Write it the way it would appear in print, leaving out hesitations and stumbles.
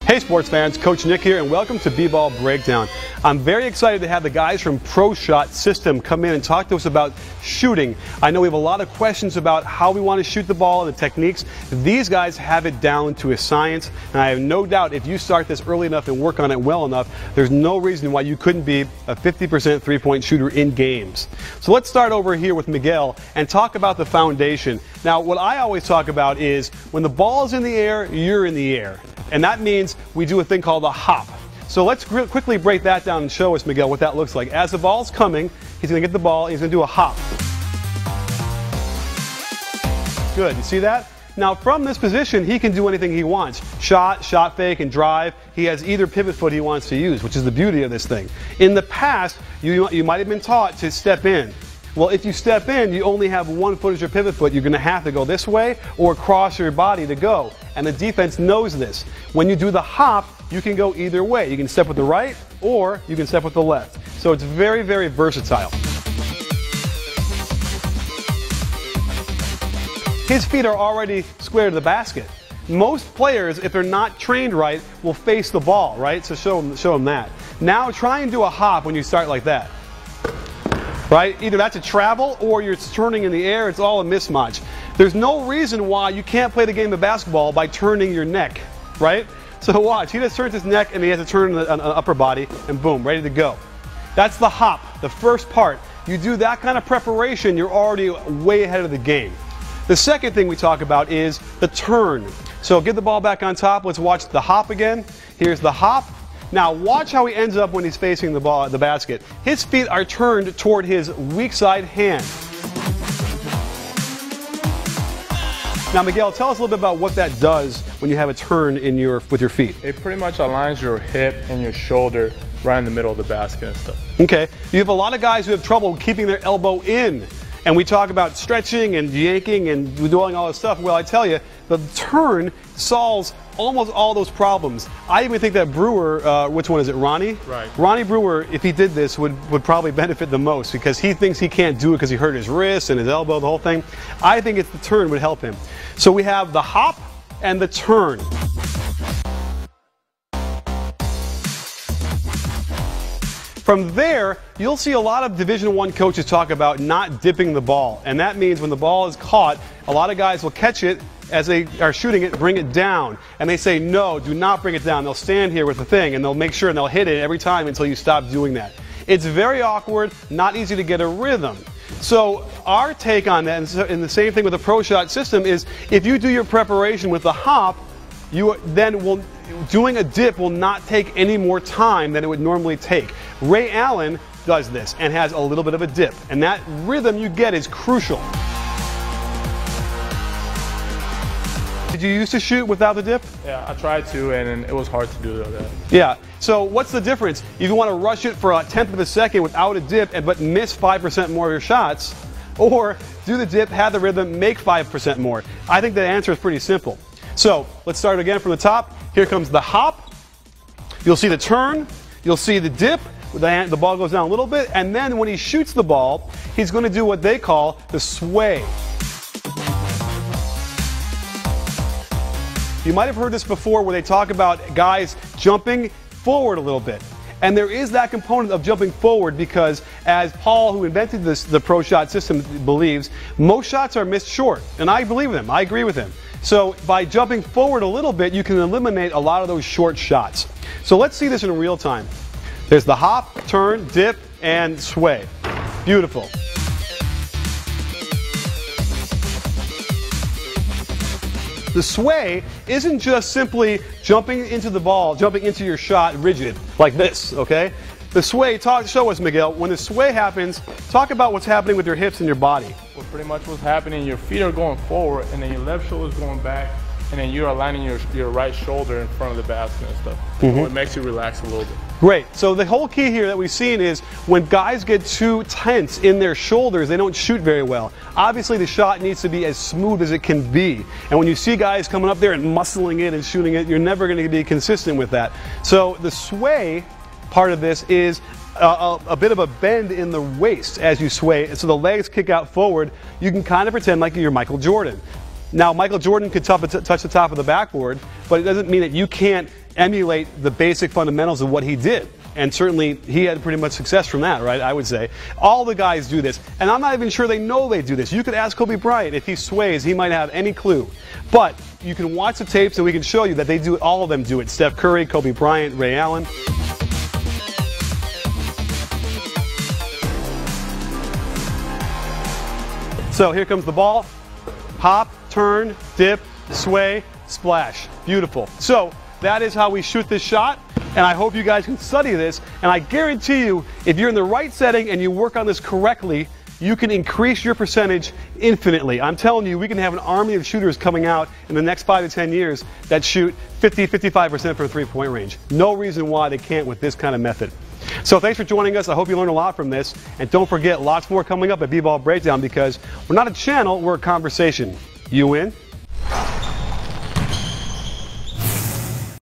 Hey sports fans, Coach Nick here and welcome to B-Ball Breakdown. I'm very excited to have the guys from Pro Shot System come in and talk to us about shooting. I know we have a lot of questions about how we want to shoot the ball and the techniques. These guys have it down to a science, and I have no doubt if you start this early enough and work on it well enough, there's no reason why you couldn't be a 50% three-point shooter in games. So let's start over here with Miguel and talk about the foundation. Now, what I always talk about is when the ball is in the air, you're in the air. And that means we do a thing called a hop. So let's quickly break that down and show us, Miguel, what that looks like. As the ball's coming, he's going to get the ball, he's going to do a hop. Good, you see that? Now from this position, he can do anything he wants. Shot fake, and drive. He has either pivot foot he wants to use, which is the beauty of this thing. In the past, you might have been taught to step in. Well, if you step in, you only have one foot as your pivot foot. You're going to have to go this way or cross your body to go. And the defense knows this. When you do the hop, you can go either way. You can step with the right or you can step with the left. So it's very, very versatile. His feet are already square to the basket. Most players, if they're not trained right, will face the ball, right? So show them that. Now try and do a hop when you start like that. Right? Either that's a travel or you're turning in the air. It's all a mismatch. There's no reason why you can't play the game of basketball by turning your neck, right? So watch. He just turns his neck and he has to turn an upper body and boom, ready to go. That's the hop, the first part. You do that kind of preparation, you're already way ahead of the game. The second thing we talk about is the turn. So get the ball back on top. Let's watch the hop again. Here's the hop. Now watch how he ends up when he's facing the ball at the basket. His feet are turned toward his weak side hand. Now Miguel, tell us a little bit about what that does when you have a turn with your feet. It pretty much aligns your hip and your shoulder right in the middle of the basket and stuff. Okay. You have a lot of guys who have trouble keeping their elbow in. And we talk about stretching and yanking and doing all this stuff. Well, I tell you, the turn solves almost all those problems. I even think that Brewer, which one is it, Ronnie? Right. Ronnie Brewer, if he did this, would probably benefit the most because he thinks he can't do it because he hurt his wrist and his elbow, the whole thing. I think it's the turn would help him. So we have the hop and the turn. From there, you'll see a lot of Division I coaches talk about not dipping the ball. And that means when the ball is caught, a lot of guys will catch it as they are shooting it, bring it down. And they say, no, do not bring it down. They'll stand here with the thing and they'll make sure and they'll hit it every time until you stop doing that. It's very awkward, not easy to get a rhythm. So our take on that, and the same thing with the Pro Shot system, is if you do your preparation with the hop, doing a dip will not take any more time than it would normally take. Ray Allen does this and has a little bit of a dip, and that rhythm you get is crucial. Did you used to shoot without the dip? Yeah, I tried to, and it was hard to do that. Yeah. So what's the difference? If you want to rush it for a tenth of a second without a dip, but miss 5% more of your shots, or do the dip, have the rhythm, make 5% more. I think the answer is pretty simple. So let's start again from the top. Here comes the hop. You'll see the turn. You'll see the dip. The ball goes down a little bit. And then when he shoots the ball, he's going to do what they call the sway. You might have heard this before where they talk about guys jumping forward a little bit. And there is that component of jumping forward because, as Paul, who invented the Pro Shot system, believes, most shots are missed short. And I believe him. I agree with him. So by jumping forward a little bit, you can eliminate a lot of those short shots. So let's see this in real time. There's the hop, turn, dip, and sway. Beautiful. The sway isn't just simply jumping into the ball, jumping into your shot rigid, like this, okay? The sway, show us, Miguel, when the sway happens, talk about what's happening with your hips and your body. Well, pretty much what's happening, your feet are going forward, and then your left shoulder is going back, and then you're aligning your right shoulder in front of the basket and stuff. So it makes you relax a little bit. Great. So the whole key here that we've seen is when guys get too tense in their shoulders, they don't shoot very well. Obviously, the shot needs to be as smooth as it can be. And when you see guys coming up there and muscling it and shooting it, you're never going to be consistent with that. So the sway part of this is a bit of a bend in the waist as you sway. So the legs kick out forward. You can kind of pretend like you're Michael Jordan. Now, Michael Jordan could touch the top of the backboard, but it doesn't mean that you can't emulate the basic fundamentals of what he did. And certainly he had pretty much success from that, right? I would say. All the guys do this. And I'm not even sure they know they do this. You could ask Kobe Bryant if he sways, he might have any clue. But you can watch the tapes and we can show you that they do it, all of them do it. Steph Curry, Kobe Bryant, Ray Allen. So here comes the ball. Hop, turn, dip, sway, splash. Beautiful. So that is how we shoot this shot. And I hope you guys can study this. And I guarantee you, if you're in the right setting and you work on this correctly, you can increase your percentage infinitely. I'm telling you, we can have an army of shooters coming out in the next 5 to 10 years that shoot 50-55% from three-point range. No reason why they can't with this kind of method. So thanks for joining us. I hope you learned a lot from this. And don't forget, lots more coming up at B-Ball Breakdown, because we're not a channel, we're a conversation. You in?